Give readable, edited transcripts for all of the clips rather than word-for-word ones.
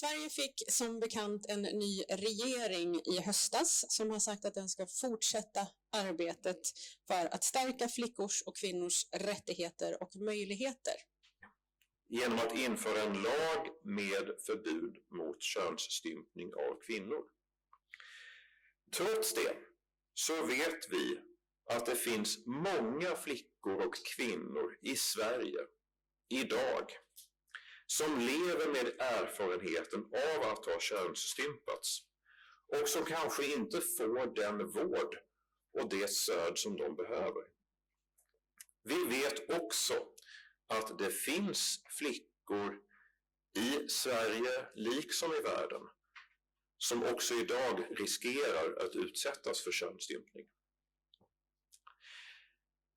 Sverige fick som bekant en ny regering i höstas som har sagt att den ska fortsätta arbetet för att stärka flickors och kvinnors rättigheter och möjligheter. Genom att införa en lag med förbud mot könsstympning av kvinnor. Trots det så vet vi att det finns många flickor och kvinnor i Sverige idag som lever med erfarenheten av att ha könsstympats och som kanske inte får den vård och det stöd som de behöver. Vi vet också att det finns flickor i Sverige, liksom i världen, som också idag riskerar att utsättas för könsstympning.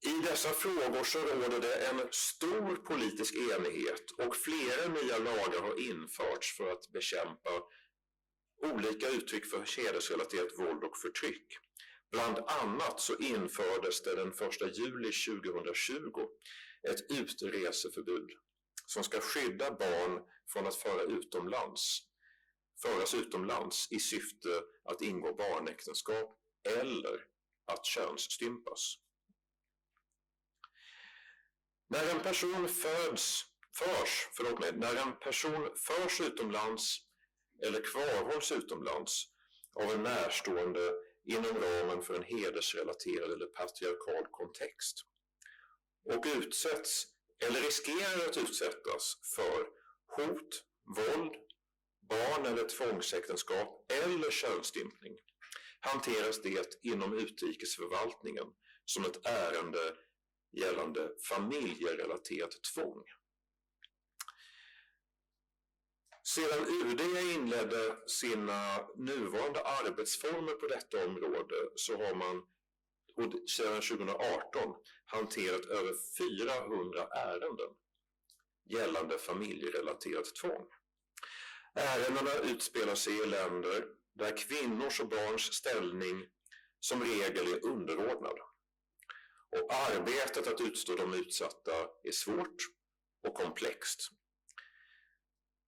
I dessa frågor så råder det en stor politisk enighet och flera nya lagar har införts för att bekämpa olika uttryck för hedersrelaterat våld och förtryck. Bland annat så infördes det den 1 juli 2020 ett utreseförbud som ska skydda barn från att föras utomlands i syfte att ingå barnäktenskap eller att könsstympas. När en person förs utomlands eller kvarhålls utomlands av en närstående inom ramen för en hedersrelaterad eller patriarkal kontext och utsätts eller riskerar att utsättas för hot, våld, barn- eller tvångsäktenskap eller könsstympning hanteras det inom utrikesförvaltningen som ett ärende gällande familjerelaterat tvång. Sedan UD inledde sina nuvarande arbetsformer på detta område så har man sedan 2018 hanterat över 400 ärenden gällande familjerelaterat tvång. Ärendena utspelar sig i länder där kvinnors och barns ställning som regel är underordnad. Och arbetet att utstå de utsatta är svårt och komplext.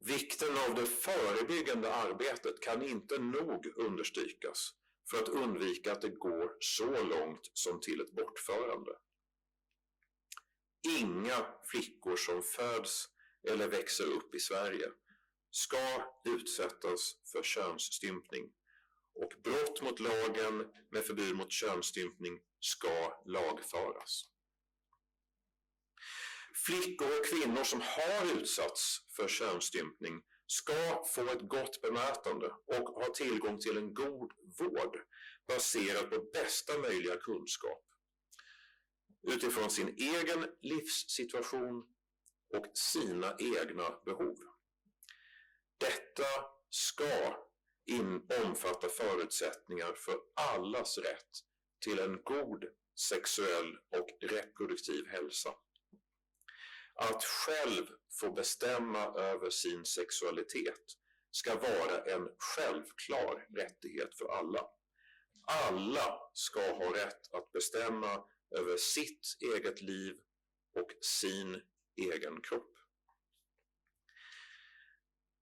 Vikten av det förebyggande arbetet kan inte nog understrykas för att undvika att det går så långt som till ett bortförande. Inga flickor som föds eller växer upp i Sverige ska utsättas för könsstympning och brott mot lagen med förbud mot könsstympning ska lagföras. Flickor och kvinnor som har utsatts för könsstympning ska få ett gott bemötande och ha tillgång till en god vård baserad på bästa möjliga kunskap utifrån sin egen livssituation och sina egna behov. Detta ska omfatta förutsättningar för allas rätt till en god sexuell och reproduktiv hälsa. Att själv få bestämma över sin sexualitet ska vara en självklar rättighet för alla. Alla ska ha rätt att bestämma över sitt eget liv och sin egen kropp.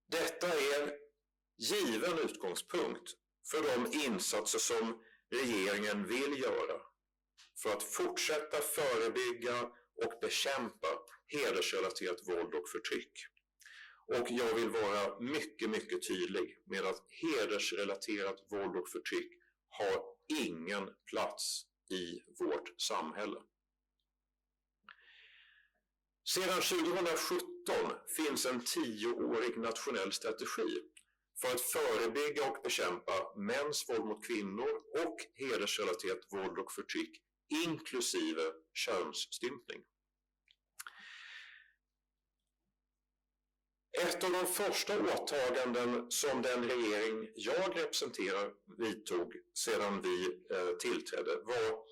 Detta är en given utgångspunkt för de insatser som regeringen vill göra för att fortsätta förebygga och bekämpa hedersrelaterat våld och förtryck. Och jag vill vara mycket tydlig med att hedersrelaterat våld och förtryck har ingen plats i vårt samhälle. Sedan 2017 finns en 10-årig nationell strategi för att förebygga och bekämpa mäns våld mot kvinnor och hedersrelaterat våld och förtryck, inklusive könsstympning. Ett av de första åtaganden som den regering jag representerar vidtog sedan vi tillträdde var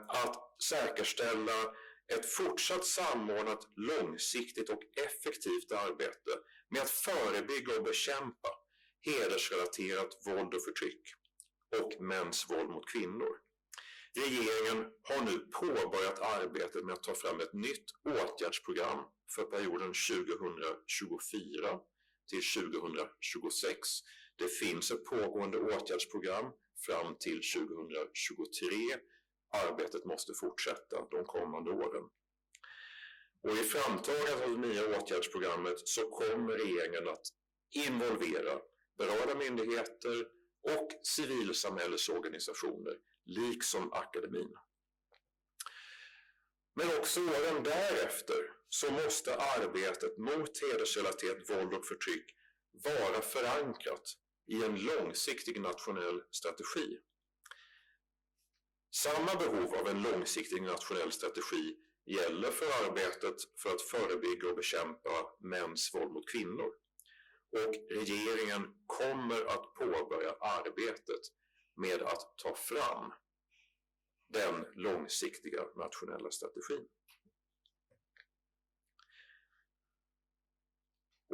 att säkerställa ett fortsatt samordnat, långsiktigt och effektivt arbete med att förebygga och bekämpa hedersrelaterat våld och förtryck och mäns våld mot kvinnor. Regeringen har nu påbörjat arbetet med att ta fram ett nytt åtgärdsprogram för perioden 2024 till 2026. Det finns ett pågående åtgärdsprogram fram till 2023. Arbetet måste fortsätta de kommande åren. Och i framtagandet av det nya åtgärdsprogrammet så kommer regeringen att involvera berörda myndigheter och civilsamhällesorganisationer, liksom akademin. Men också åren därefter så måste arbetet mot hedersrelaterat våld och förtryck vara förankrat i en långsiktig nationell strategi. Samma behov av en långsiktig nationell strategi gäller för arbetet för att förebygga och bekämpa mäns våld mot kvinnor. Och regeringen kommer att påbörja arbetet med att ta fram den långsiktiga nationella strategin.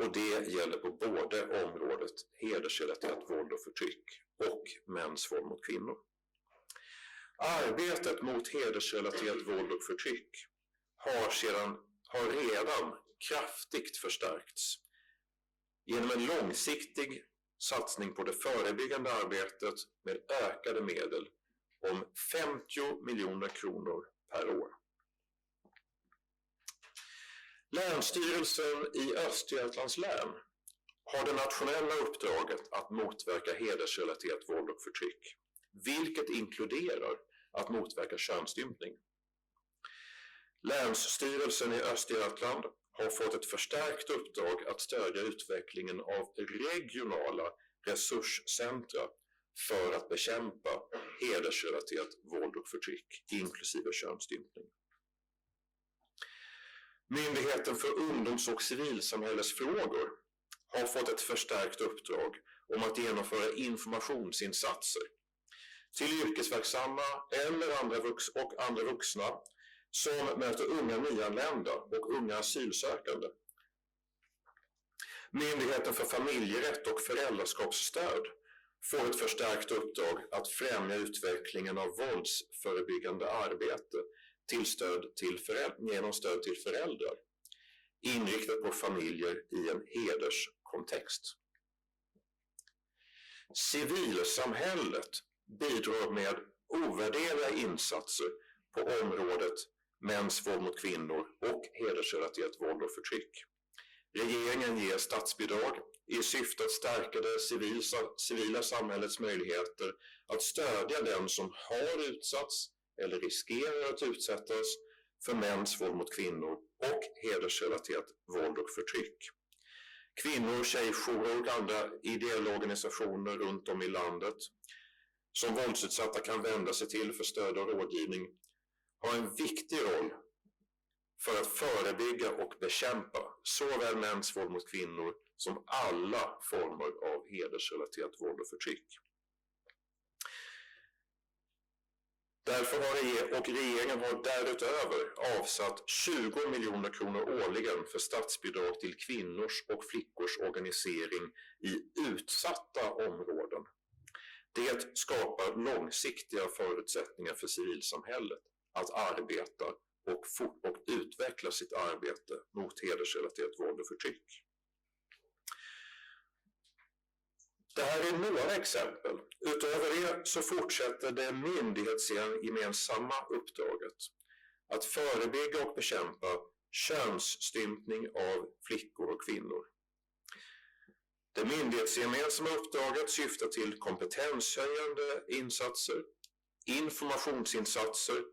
Och det gäller på både området hedersrelaterat våld och förtryck och mäns våld mot kvinnor. Arbetet mot hedersrelaterat våld och förtryck har redan kraftigt förstärkts genom en långsiktig satsning på det förebyggande arbetet med ökade medel om 50 miljoner kronor per år. Länsstyrelsen i Östergötlands län har det nationella uppdraget att motverka hedersrelaterat våld och förtryck, vilket inkluderar att motverka könsstympning. Länsstyrelsen i Östergötland har fått ett förstärkt uppdrag att stödja utvecklingen av regionala resurscentra för att bekämpa hedersrelaterat våld och förtryck, inklusive könsstympning. Myndigheten för ungdoms- och civilsamhällesfrågor har fått ett förstärkt uppdrag om att genomföra informationsinsatser till yrkesverksamma eller andra vuxna som möter unga nyanlända och unga asylsökande. Myndigheten för familjerätt och föräldraskapsstöd får ett förstärkt uppdrag att främja utvecklingen av våldsförebyggande arbete genom stöd till föräldrar, inriktat på familjer i en hederskontext. Civilsamhället bidrar med ovärderliga insatser på området mäns våld mot kvinnor och hedersrelaterat våld och förtryck. Regeringen ger statsbidrag i syfte att stärka det civila samhällets möjligheter att stödja den som har utsatts eller riskerar att utsättas för mäns våld mot kvinnor och hedersrelaterat våld och förtryck. Kvinnor, tjejjourer och andra ideella organisationer runt om i landet som våldsutsatta kan vända sig till för stöd och rådgivning har en viktig roll för att förebygga och bekämpa såväl mäns våld mot kvinnor som alla former av hedersrelaterat våld och förtryck. Därför har regeringen därutöver avsatt 20 miljoner kronor årligen för statsbidrag till kvinnors och flickors organisering i utsatta områden. Det skapar långsiktiga förutsättningar för civilsamhället att arbeta och utveckla sitt arbete mot hedersrelaterat våld och förtryck. Det här är några exempel. Utöver det så fortsätter det myndighetsgemensamma uppdraget att förebygga och bekämpa könsstympning av flickor och kvinnor. Det myndighetsgemensamma uppdraget syftar till kompetenshöjande insatser, informationsinsatser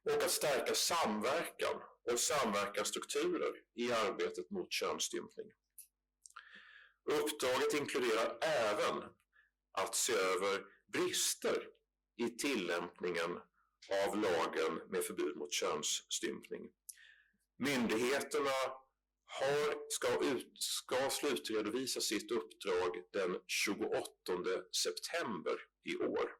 och att stärka samverkan och samverkansstrukturer i arbetet mot könsstympning. Uppdraget inkluderar även att se över brister i tillämpningen av lagen med förbud mot könsstympning. Myndigheterna ska slutredovisa sitt uppdrag den 28 september i år.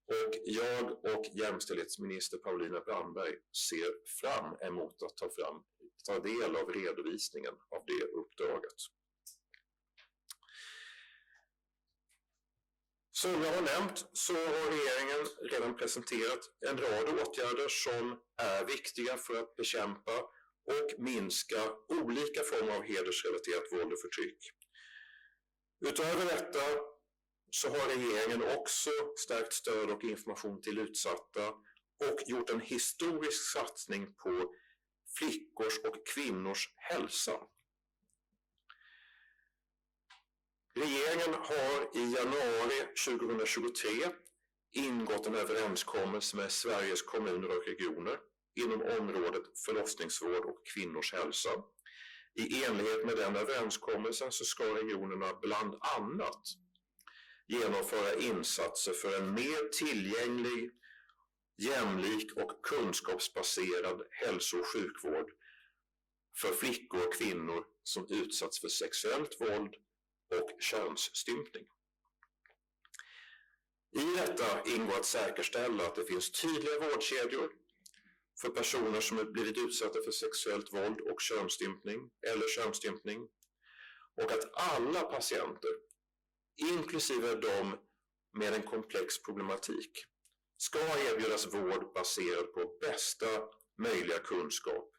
Och jag och jämställdhetsminister Paulina Brandberg ser fram emot att ta del av redovisningen av det uppdraget. Som jag har nämnt så har regeringen redan presenterat en rad åtgärder som är viktiga för att bekämpa och minska olika former av hedersrelaterat våld och förtryck Utöver detta så har regeringen också stärkt stöd och information till utsatta och gjort en historisk satsning på flickors och kvinnors hälsa. Regeringen har i januari 2023 ingått en överenskommelse med Sveriges kommuner och regioner inom området förlossningsvård och kvinnors hälsa. I enlighet med den överenskommelsen så ska regionerna bland annat genomföra insatser för en mer tillgänglig, jämlik och kunskapsbaserad hälso- och sjukvård för flickor och kvinnor som utsatts för sexuellt våld och könsstympning. I detta ingår att säkerställa att det finns tydliga vårdkedjor för personer som har blivit utsatta för sexuellt våld och könsstympning eller könsstympning, och att alla patienter, inklusive de med en komplex problematik, ska erbjudas vård baserad på bästa möjliga kunskap.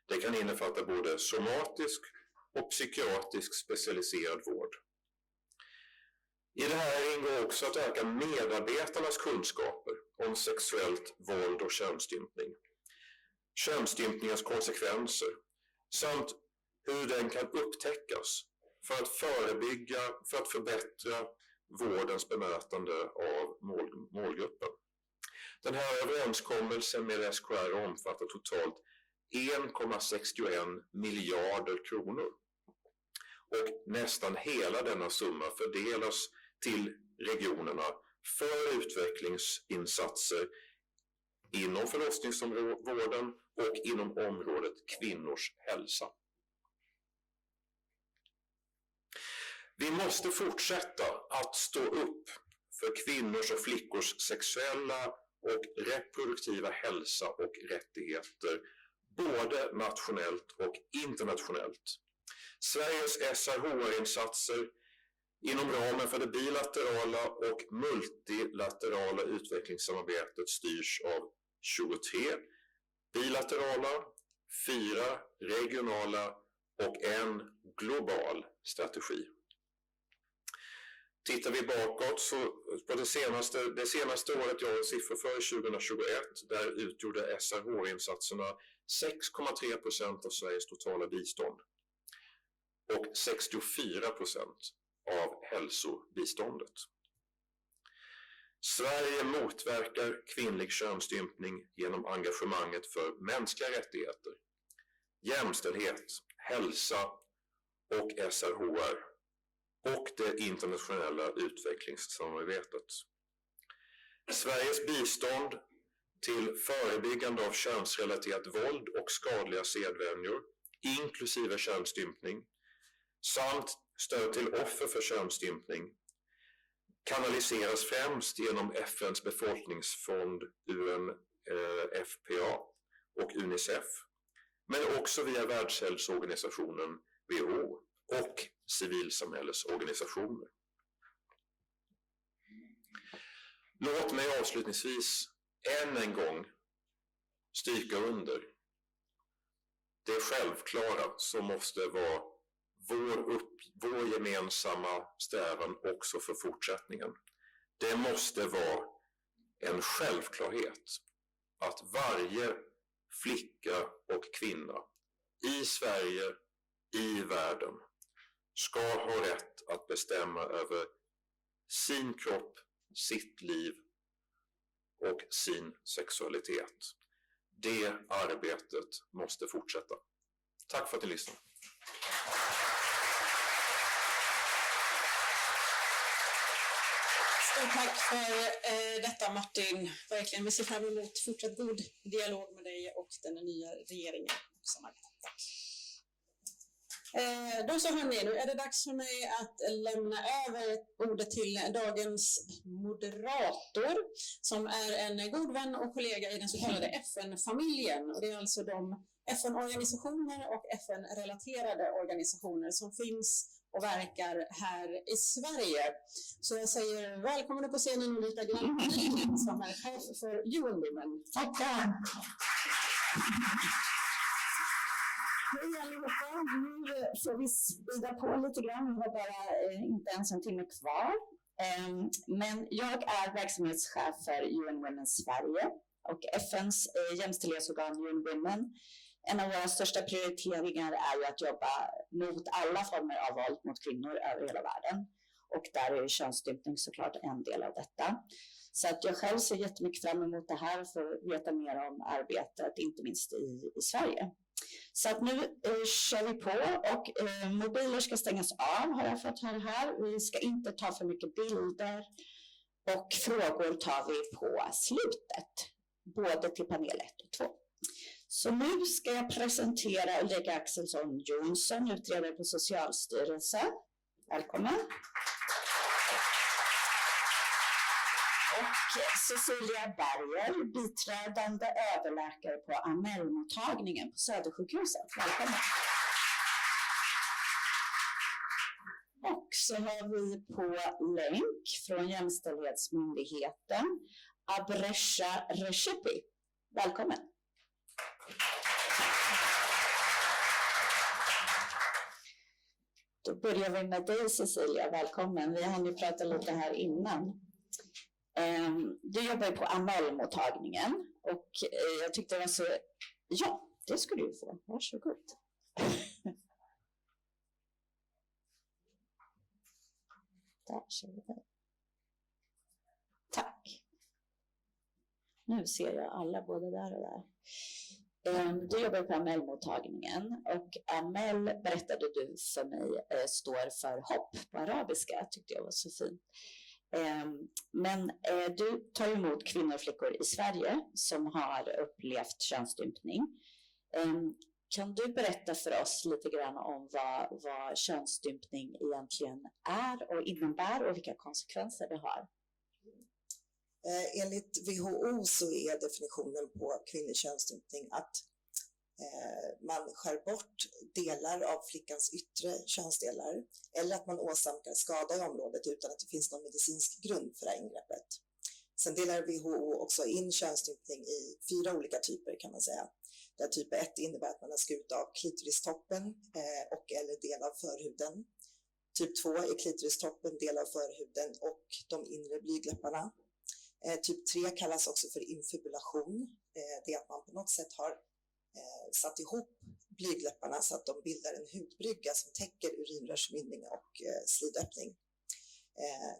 Det kan innefatta både somatisk och psykiatrisk specialiserad vård. I det här ingår också att öka medarbetarnas kunskaper om sexuellt våld och könsstympning, könsstympningens konsekvenser samt hur den kan upptäckas för att förebygga, för att förbättra vårdens bemötande av målgruppen. Den här överenskommelsen med SKR omfattar totalt 1,61 miljarder kronor. Och nästan hela denna summa fördelas till regionerna för utvecklingsinsatser inom förlossningsvården och inom området kvinnors hälsa. Vi måste fortsätta att stå upp för kvinnors och flickors sexuella och reproduktiva hälsa och rättigheter, både nationellt och internationellt. Sveriges SRHR-insatser inom ramen för det bilaterala och multilaterala utvecklingssamarbetet styrs av 23 bilaterala, 4 regionala och 1 global strategi. Tittar vi bakåt så på det senaste året jag har siffror för, 2021, där utgjorde SRHR-insatserna 6,3% av Sveriges totala bistånd och 64% av hälsobiståndet. Sverige motverkar kvinnlig könsstympning genom engagemanget för mänskliga rättigheter, jämställdhet, hälsa och SRHR och det internationella utvecklingssamarbetet. Sveriges bistånd till förebyggande av könsrelaterat våld och skadliga sedvänjor, inklusive könsstympning, samt stöd till offer för könsstympning, kanaliseras främst genom FNs befolkningsfond UNFPA och UNICEF, men också via världshälsoorganisationen WHO och civilsamhällesorganisationer. Låt mig avslutningsvis än en gång stryka under det självklara som måste vara vår gemensamma strävan också för fortsättningen. Det måste vara en självklarhet att varje flicka och kvinna i Sverige, i världen, ska ha rätt att bestämma över sin kropp, sitt liv och sin sexualitet. Det arbetet måste fortsätta. Tack för att ni lyssnade. Stort tack för detta, Martin. Verkligen, vi ser fram emot fortsatt god dialog med dig och den nya regeringen och samarbetet. Tack. Då så hörni, nu är det dags för mig att lämna över ordet till dagens moderator, som är en god vän och kollega i den så kallade FN-familjen. Och det är alltså de FN-organisationer och FN-relaterade organisationer som finns och verkar här i Sverige. Så jag säger välkommen upp på scenen Ulrika Grantin, som är chef för UN Women. Tackar! Hej allihopa, nu får vi spida på lite grann. Det var bara inte ens en timme kvar. Men jag är verksamhetschef för UN Women Sverige och FNs jämställdhetsorgan UN Women. En av våra största prioriteringar är ju att jobba mot alla former av våld mot kvinnor över hela världen. Och där är könsstympning såklart en del av detta. Så att jag själv ser jättemycket fram emot det här för att veta mer om arbetet, inte minst i Sverige. Så att nu kör vi på och mobiler ska stängas av har jag fått höra här. Vi ska inte ta för mycket bilder och frågor tar vi på slutet. Både till panel 1 och 2. Så nu ska jag presentera Ulrika Axelsson Jonsson, utredare på Socialstyrelsen. Välkommen. Och Cecilia Berger, biträdande överläkare på Amelmottagningen Södersjukhuset. Välkommen. Och så har vi på länk från Jämställdhetsmyndigheten Arbresha Rexhepi. Välkommen. Då börjar vi med dig Cecilia, välkommen. Vi hann ju prata lite här innan. Du jobbar på Amelmottagningen och jag tyckte det var så... Ja, det skulle du få. Varsågod. Där ser vi det. Tack. Nu ser jag alla både där och där. Du jobbar på Amelmottagningen och Amel berättade du för mig står för hopp på arabiska, tyckte jag var så fint. Men du tar emot kvinnor och flickor i Sverige som har upplevt könsstympning. Kan du berätta för oss lite grann om vad könsstympning egentligen är och innebär och vilka konsekvenser det har? Enligt WHO så är definitionen på kvinnlig könsstympning att man skär bort delar av flickans yttre könsdelar eller att man åsamkar skada i området utan att det finns någon medicinsk grund för det här ingreppet. Sen delar WHO också in könsstympning i 4 olika typer kan man säga. Där typ 1 innebär att man har skurit av klitoristoppen och eller del av förhuden. Typ 2 är klitoristoppen, del av förhuden och de inre blygdläpparna. Typ 3 kallas också för infibulation. Det är att man på något sätt har satt ihop blygdläpparna så att de bildar en hudbrygga som täcker urinrörsmynning och slidöppning.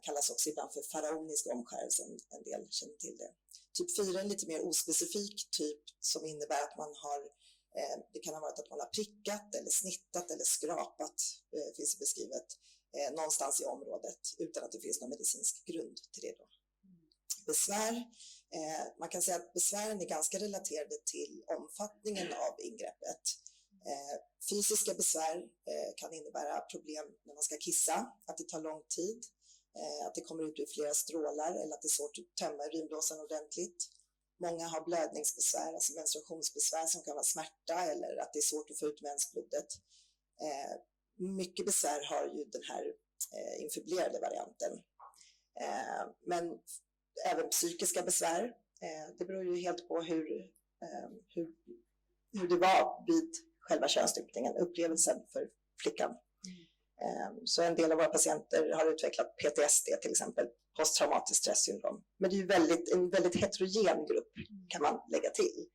Kallas också ibland för faraonisk omskärelse, en del känner till det. Typ 4 är en lite mer ospecifik typ som innebär att man har, det kan ha varit att man har prickat eller snittat eller skrapat, finns det beskrivet, någonstans i området utan att det finns någon medicinsk grund till det då. Besvär. Man kan säga att besvären är ganska relaterade till omfattningen av ingreppet. Fysiska besvär kan innebära problem när man ska kissa, att det tar lång tid, att det kommer ut ur flera strålar eller att det är svårt att tömma urinblåsan ordentligt. Många har blödningsbesvär, alltså menstruationsbesvär som kan vara smärta eller att det är svårt att få ut mensblodet. Mycket besvär har ju den här infibulerade varianten. Men även psykiska besvär, det beror ju helt på hur det var vid själva könsstympningen, upplevelsen för flickan. Så en del av våra patienter har utvecklat PTSD till exempel, posttraumatiskt stresssyndrom. Men det är ju en väldigt heterogen grupp kan man lägga till.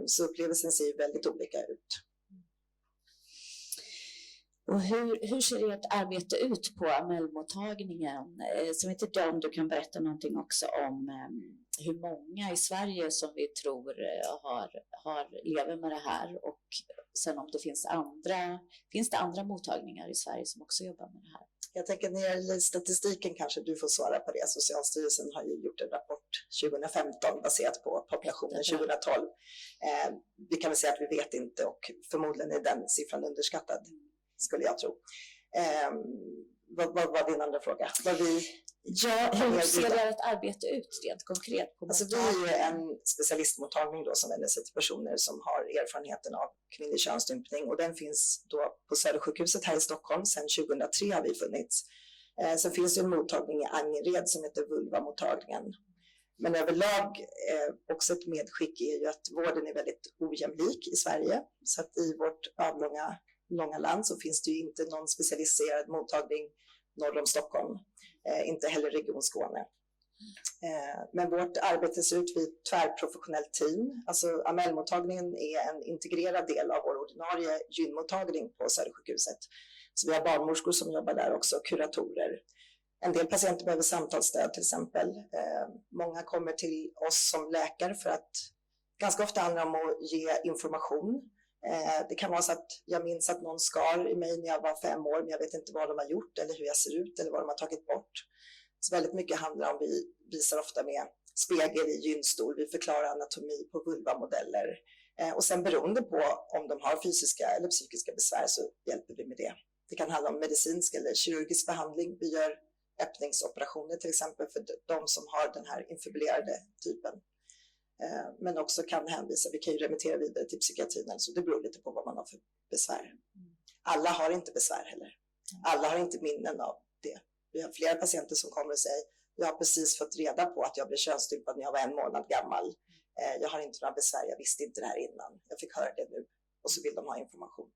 Så upplevelsen ser ju väldigt olika ut. Och hur ser ert arbete ut på Amelmottagningen? Som inte det om du kan berätta någonting också om hur många i Sverige som vi tror lever med det här och sen om det finns det andra mottagningar i Sverige som också jobbar med det här? Jag tänker när det gäller statistiken kanske du får svara på det. Socialstyrelsen har ju gjort en rapport 2015 baserat på populationen 2012. Vi kan väl säga att vi vet inte och förmodligen är den siffran underskattad. Skulle jag tro. Vad var din andra fråga? Hur ser ert arbete ut rent konkret? Alltså vi är ju en specialistmottagning då som vänder sig till personer som har erfarenheten av kvinnlig könsstympning och den finns då på Södersjukhuset här i Stockholm. Sedan 2003 har vi funnits. Sen finns det en mottagning i Angered som heter Vulvamottagningen. Men överlag också ett medskick är ju att vården är väldigt ojämlik i Sverige. Så att i vårt avlånga långa land så finns det ju inte någon specialiserad mottagning norr om Stockholm, inte heller Region Skåne. Men vårt arbete ser ut vid ett tvärprofessionellt team. Alltså Amelmottagningen är en integrerad del av vår ordinarie gynmottagning på Södersjukhuset. Så vi har barnmorskor som jobbar där också, kuratorer. En del patienter behöver samtalsstöd till exempel. Många kommer till oss som läkare för att ganska ofta handlar om att ge information. Det kan vara så att jag minns att någon skar i mig när jag var 5 år, men jag vet inte vad de har gjort eller hur jag ser ut eller vad de har tagit bort. Så väldigt mycket handlar om, vi visar ofta med spegel i gynstol, vi förklarar anatomi på vulvamodeller. Och sen beroende på om de har fysiska eller psykiska besvär så hjälper vi med det. Det kan handla om medicinsk eller kirurgisk behandling. Vi gör öppningsoperationer till exempel för de som har den här infibulerade typen. Men också kan hänvisa, vi kan ju remittera vidare till psykiatrin, så det beror lite på vad man har för besvär. Alla har inte besvär heller. Alla har inte minnen av det. Vi har flera patienter som kommer och säger, jag har precis fått reda på att jag blev könsstympad när jag var 1 månad gammal. Jag har inte några besvär, jag visste inte det här innan. Jag fick höra det nu. Och så vill de ha information.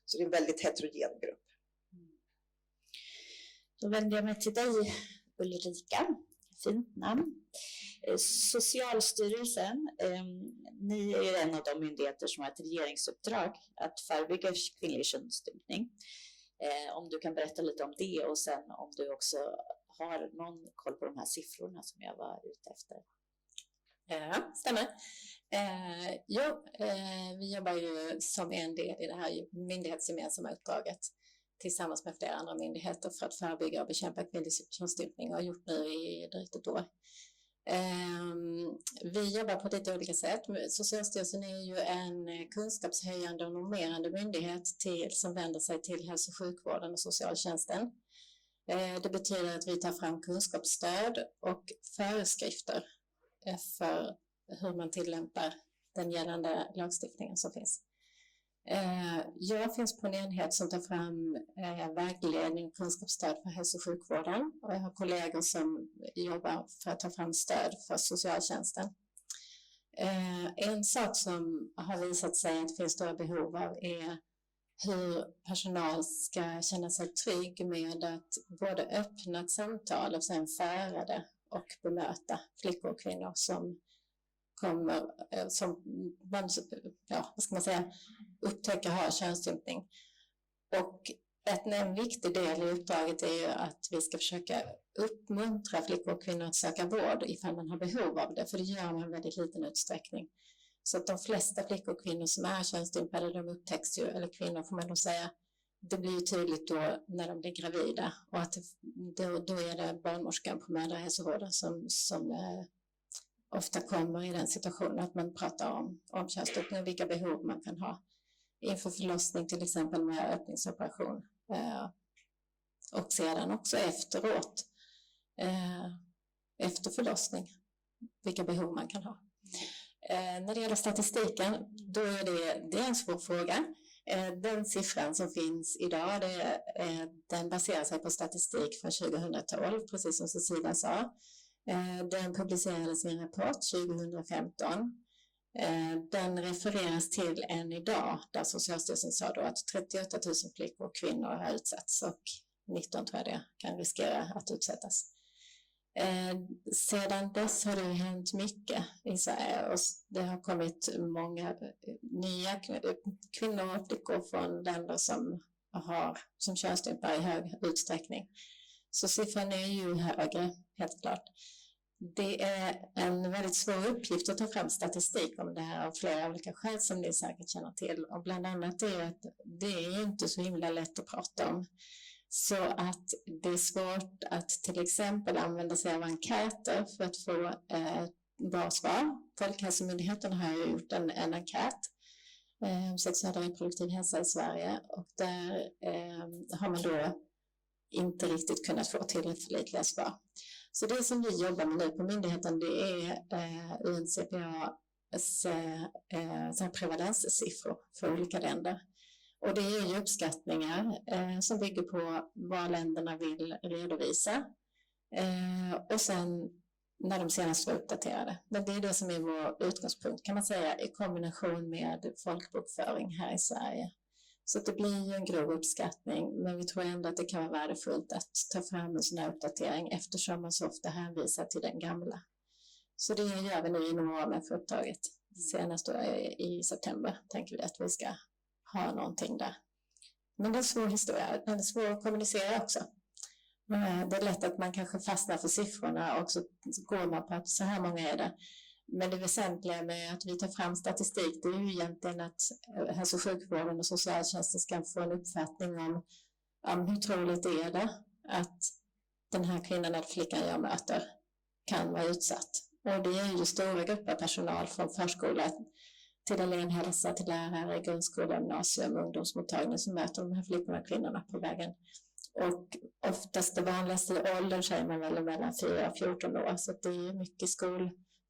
Så det är en väldigt heterogen grupp. Då vänder jag mig till dig, Ulrika. Fint namn. Socialstyrelsen, ni är en av de myndigheter som har ett regeringsuppdrag att förebygga kvinnlig könsstympning. Om du kan berätta lite om det och sen om du också har någon koll på de här siffrorna som jag var ute efter. Ja, stämmer. Vi jobbar ju som en del i det här myndighetsgemensamma uppdraget tillsammans med flera andra myndigheter för att förebygga och bekämpa kvinnlig könsstympning och har gjort nu i drygt ett år. Vi jobbar på lite olika sätt. Socialstyrelsen är ju en kunskapshöjande och normerande myndighet som vänder sig till hälso- och sjukvården och socialtjänsten. Det betyder att vi tar fram kunskapsstöd och föreskrifter för hur man tillämpar den gällande lagstiftningen som finns. Jag finns på en enhet som tar fram vägledning och kunskapsstöd för hälso- och sjukvården och jag har kollegor som jobbar för att ta fram stöd för socialtjänsten. En sak som har visat sig att det finns stora behov av är hur personal ska känna sig trygg med att både öppna ett samtal och sen föra det och bemöta flickor och kvinnor som kommer, som man, vad ska man säga, upptäcker har könsstympning. Och en viktig del i uppdraget är ju att vi ska försöka uppmuntra flickor och kvinnor att söka vård ifall man har behov av det, för det gör man i väldigt liten utsträckning. Så att de flesta flickor och kvinnor som är könsstympade, de upptäcks ju, eller kvinnor får man då säga, det blir ju tydligt då när de blir gravida och att då är det barnmorskan på mödrahälsovården som ofta kommer i den situationen att man pratar om könsstympning och vilka behov man kan ha inför förlossning, till exempel med öppningsoperation och sedan också efteråt, efter förlossning, vilka behov man kan ha. När det gäller statistiken, då är det är en svår fråga. Den siffran som finns idag, den baserar sig på statistik från 2012, precis som Cecilia sa. Den publicerades i en rapport 2015. Den refereras till än idag, där Socialstyrelsen sa då att 38 000 flickor och kvinnor har utsatts och 19 tror jag det kan riskera att utsättas. Sedan dess har det hänt mycket i Sverige och det har kommit många nya kvinnor och flickor från länder som könsstympar i hög utsträckning. Så siffran är ju högre, helt klart. Det är en väldigt svår uppgift att ta fram statistik om det här av flera olika skäl som ni säkert känner till. Och bland annat är att det är inte så himla lätt att prata om. Så att det är svårt att till exempel använda sig av enkäter för att få bra svar. Folkhälsomyndigheten har ju gjort en enkät om sexuell och reproduktiv hälsa i Sverige och där har man då inte riktigt kunnat få tillförlitliga svar. Så det som vi jobbar med nu på myndigheten, det är UNFPA:s prevalenssiffror för olika länder. Och det är ju uppskattningar som bygger på vad länderna vill redovisa. Och sen när de senast var uppdaterade. Men det är det som är vår utgångspunkt kan man säga i kombination med folkbokföring här i Sverige. Så det blir ju en grov uppskattning, men vi tror ändå att det kan vara värdefullt att ta fram en sån här uppdatering eftersom man så ofta hänvisar till den gamla. Så det gör vi nu inom ramen för uppdraget. Senast då i september tänker vi att vi ska ha någonting där. Men det är en svår historia, den är svår att kommunicera också. Det är lätt att man kanske fastnar för siffrorna och så går man på att så här många är det. Men det väsentliga med att vi tar fram statistik, det är ju egentligen att hälso- och sjukvården och socialtjänsten ska få en uppfattning om hur troligt är det att den här kvinnan eller flickan jag möter kan vara utsatt. Och det är ju stora grupper personal från förskola till hälsa, till lärare, grundskola, gymnasium, ungdomsmottagning som möter de här flickorna och kvinnorna på vägen. Och oftast det vanligaste åldern säger man väl mellan 4 och 14 år, så det är mycket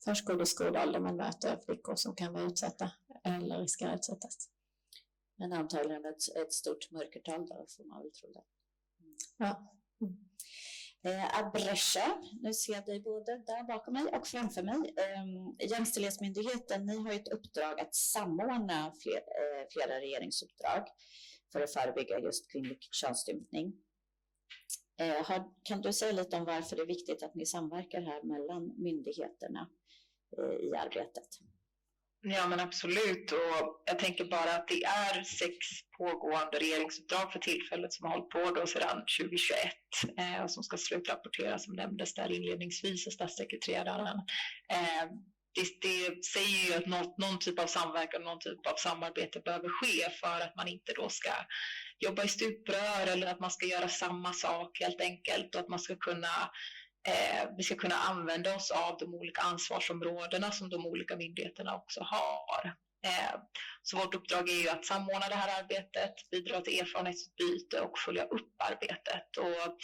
förskole- och skolålder man möter flickor som kan vara utsatta eller riskerar att utsättas. Men antagligen ett stort mörkertal där får man väl tro det. Ja. Arbresha, nu ser jag dig både där bakom mig och framför mig. Jämställdhetsmyndigheten, ni har ju ett uppdrag att samordna flera regeringsuppdrag för att förebygga just kvinnlig könsstympning. Kan du säga lite om varför det är viktigt att ni samverkar här mellan myndigheterna i arbetet? Ja, men absolut, och jag tänker bara att det är 6 pågående regeringsuppdrag för tillfället som har hållit på då sedan 2021 och som ska slutrapporteras, som nämndes där inledningsvis av statssekreteraren. Det säger ju att någon typ av samverkan, någon typ av samarbete behöver ske för att man inte då ska jobba i stuprör eller att man ska göra samma sak helt enkelt, och att man ska kunna vi ska kunna använda oss av de olika ansvarsområdena som de olika myndigheterna också har. Så vårt uppdrag är ju att samordna det här arbetet, bidra till erfarenhetsutbyte och följa upp arbetet. Och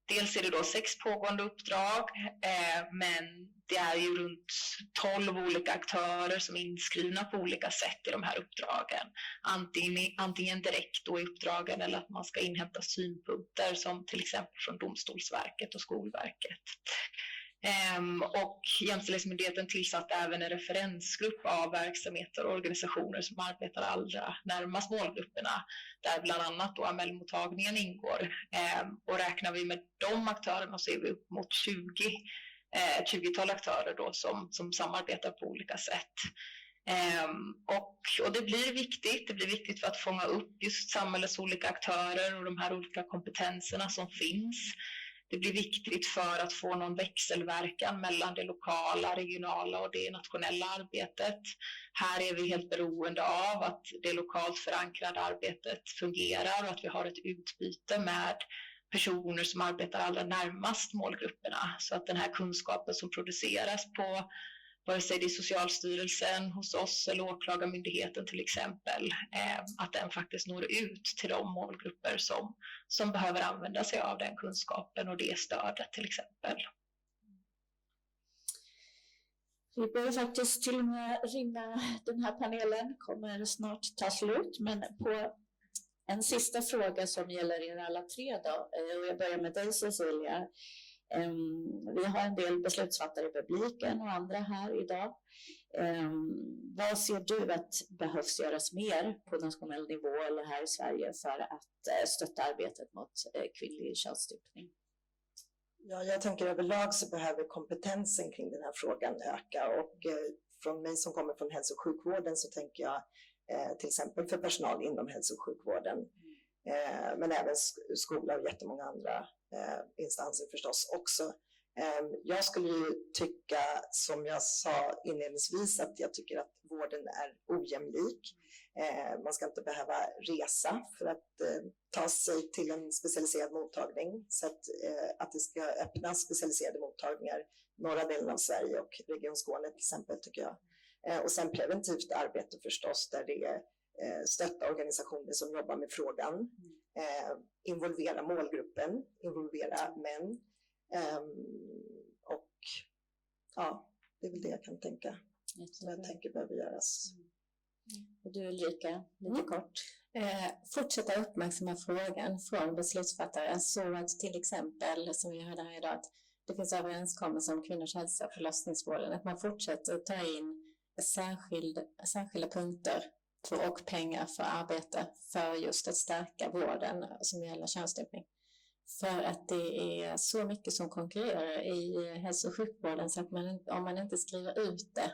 dels är det då 6 pågående uppdrag, men det är ju runt 12 olika aktörer som är inskrivna på olika sätt i de här uppdragen. Antingen direkt då i uppdragen eller att man ska inhämta synpunkter som till exempel från Domstolsverket och Skolverket. Och Jämställdhetsmyndigheten tillsatte även en referensgrupp av verksamheter och organisationer som arbetar allra närmast målgrupperna, där bland annat då Amelmottagningen ingår. Och räknar vi med de aktörerna så är vi upp mot 20-tal aktörer då som samarbetar på olika sätt. Och det blir viktigt för att fånga upp just samhällets olika aktörer och de här olika kompetenserna som finns. Det blir viktigt för att få någon växelverkan mellan det lokala, regionala och det nationella arbetet. Här är vi helt beroende av att det lokalt förankrade arbetet fungerar och att vi har ett utbyte med personer som arbetar allra närmast målgrupperna, så att den här kunskapen som produceras på vare sig det är Socialstyrelsen hos oss eller åklagarmyndigheten till exempel, att den faktiskt når ut till de målgrupper som behöver använda sig av den kunskapen och det stödet till exempel. Vi börjar faktiskt till och med rinna, den här panelen kommer snart ta slut, men på en sista fråga som gäller er alla 3 då, och jag börjar med dig Cecilia. Vi har en del beslutsfattare i publiken och andra här idag. Vad ser du att behövs göras mer på nationell nivå eller här i Sverige för att stötta arbetet mot kvinnlig könsstympning? Ja, jag tänker överlag så behöver kompetensen kring den här frågan öka, och från mig som kommer från hälso- och sjukvården så tänker jag till exempel för personal inom hälso- och sjukvården. Men även skola och jättemånga andra instanser förstås också. Jag skulle ju tycka, som jag sa inledningsvis, att jag tycker att vården är ojämlik. Man ska inte behöva resa för att ta sig till en specialiserad mottagning. Så att det ska öppnas specialiserade mottagningar i norra delen av Sverige och Region Skåne till exempel, tycker jag. Och sen preventivt arbete förstås, där det är stötta organisationer som jobbar med frågan, involvera målgruppen, involvera män, och ja, det är väl det jag kan tänka som jag tänker behöver göras. Och du Ulrika, lite kort. Fortsätta uppmärksamma frågan från beslutsfattare, så att till exempel, som vi hörde här idag, att det finns överenskommelser om kvinnors hälsa och förlossningsvården, att man fortsätter ta in särskilda punkter och pengar för arbete för just att stärka vården som gäller könsstympning. För att det är så mycket som konkurrerar i hälso- och sjukvården så att om man inte skriver ut det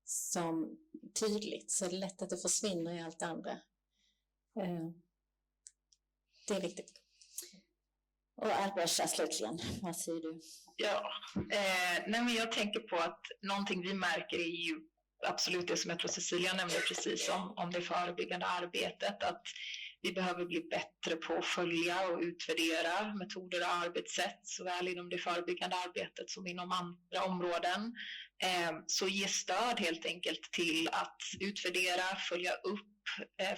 som tydligt så är det lätt att det försvinner i allt andra. Det är viktigt. Och Arbresha, slutligen, vad säger du? Ja, men jag tänker på att någonting vi märker är ju absolut det som jag tror Cecilia nämnde precis om det förebyggande arbetet, att vi behöver bli bättre på att följa och utvärdera metoder och arbetssätt såväl inom det förebyggande arbetet som inom andra områden. Så ge stöd helt enkelt till att utvärdera, följa upp,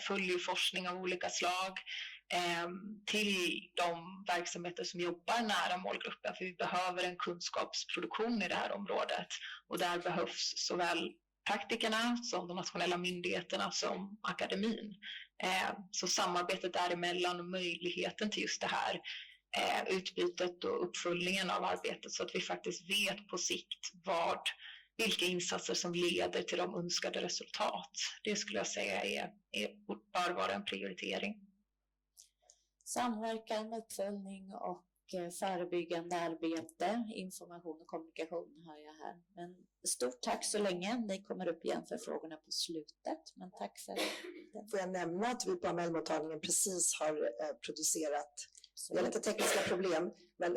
följeforskning av olika slag till de verksamheter som jobbar nära målgruppen, för vi behöver en kunskapsproduktion i det här området och där behövs såväl praktikerna som de nationella myndigheterna som akademin. Så samarbetet däremellan och möjligheten till just det här utbytet och uppföljningen av arbetet så att vi faktiskt vet på sikt vilka insatser som leder till de önskade resultat. Det skulle jag säga bör vara en prioritering. Samverkan, uppföljning och förebyggande arbete, information och kommunikation har jag här. Men stort tack så länge. Ni kommer upp igen för frågorna på slutet. Men tack för det. Får jag nämna att vi på Amelmottagningen precis har producerat, det är lite tekniska problem men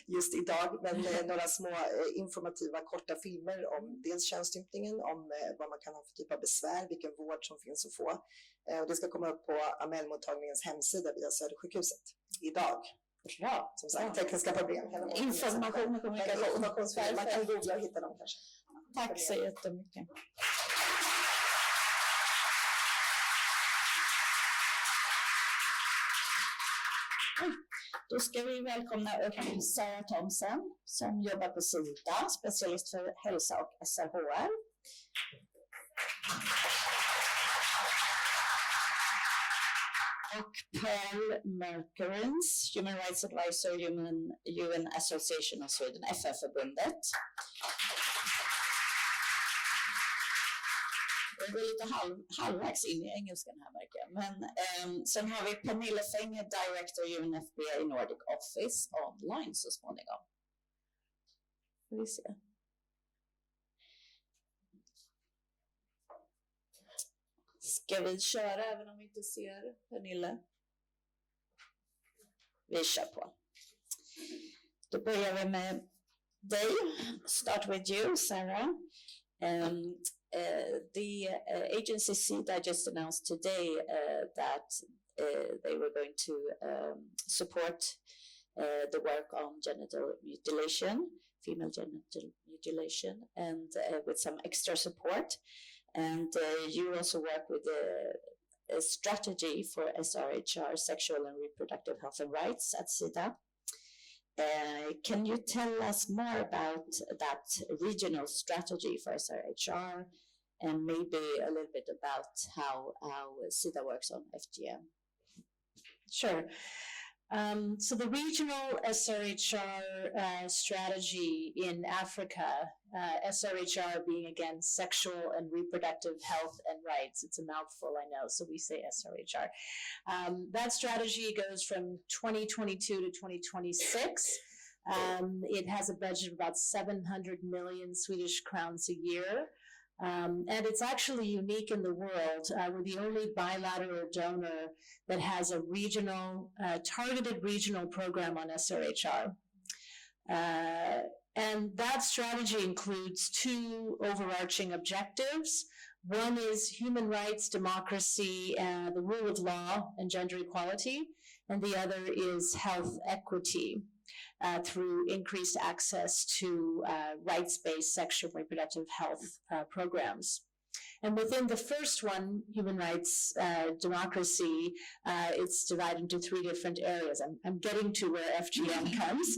just idag, men några små informativa korta filmer om dels könsstympningen, om vad man kan ha för typ av besvär, vilken vård som finns att få. Och det ska komma upp på Amelmottagningens hemsida via Södersjukhuset idag. Bra. Som sagt, tekniska problem. Information och kommunikation. Man kan googla och hitta dem kanske. Tack så jättemycket. Då ska vi välkomna upp Sarah Thomsen som jobbar på SIDA, specialist för hälsa och SRHR. Och Pearl Merkerens, Human Rights Advisor, UN Association of Sweden, FN-förbundet. Jag går lite halvvägs in i engelskan här märker jag. Men sen har vi Pernille Fenger, Director UNFPA i Nordic Office, online så småningom. Får vi se. Ska vi köra även om vi inte ser Pernille? Vi kör på. Då börjar vi med dig. Start with you, Sarah. The agency SIDA just announced today that they were going to support the work on genital mutilation, female genital mutilation, and with some extra support. And you also work with a strategy for SRHR, sexual and reproductive health and rights at SIDA. Can you tell us more about that regional strategy for SRHR and maybe a little bit about how SIDA works on FGM? Sure. So the regional SRHR strategy in Africa, SRHR being again sexual and reproductive health and rights. It's a mouthful, I know, so we say SRHR. That strategy goes from 2022 to 2026. It has a budget of about 700 million Swedish crowns a year. And it's actually unique in the world. We're the only bilateral donor that has a regional, targeted regional program on SRHR. And that strategy includes two overarching objectives. One is human rights, democracy, the rule of law, and gender equality. And the other is health equity. Through increased access to rights-based sexual and reproductive health programs. And within the first one, human rights, democracy, it's divided into three different areas. I'm getting to where FGM comes.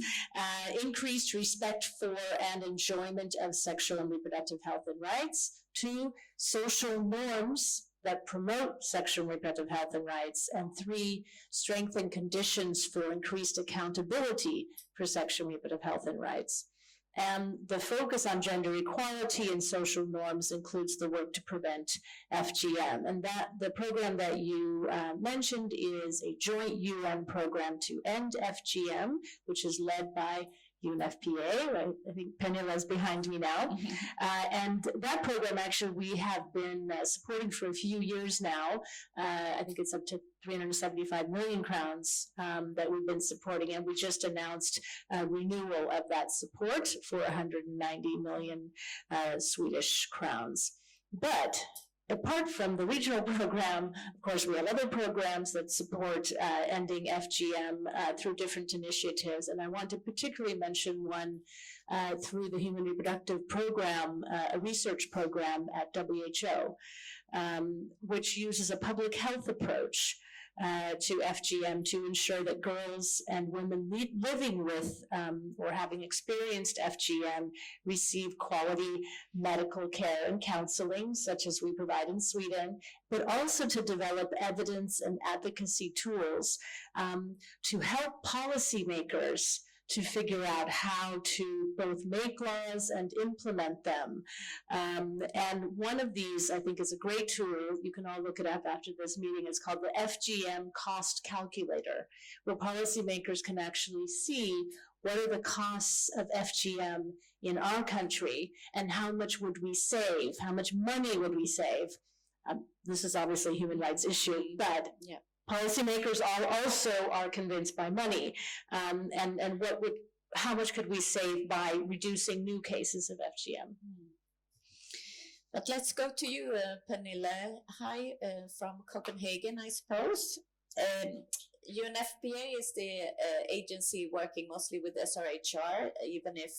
Increased respect for and enjoyment of sexual and reproductive health and rights. 2, social norms that promote sexual and reproductive health and rights, and 3, strengthen conditions for increased accountability for sexual and reproductive health and rights. And the focus on gender equality and social norms includes the work to prevent FGM. And that the program that you mentioned is a joint UN program to end FGM, which is led by UNFPA, right? I think Pernille is behind me now. And that program, actually, we have been supporting for a few years now. I think it's up to 375 million crowns that we've been supporting, and we just announced a renewal of that support for 190 million Swedish crowns. But apart from the regional program, of course, we have other programs that support ending FGM through different initiatives. And I want to particularly mention one through the Human Reproductive Program, a research program at WHO, which uses a public health approach to FGM to ensure that girls and women living with or having experienced FGM receive quality medical care and counseling, such as we provide in Sweden, but also to develop evidence and advocacy tools to help policymakers to figure out how to both make laws and implement them. And one of these, I think, is a great tool. You can all look it up after this meeting. It's called the FGM Cost Calculator, where policymakers can actually see what are the costs of FGM in our country and how much would we save, how much money would we save. This is obviously a human rights issue, but policymakers are convinced by money, and how much could we save by reducing new cases of FGM? But let's go to you, Pernille. Hi, from Copenhagen, I suppose. UNFPA is the agency working mostly with SRHR, even if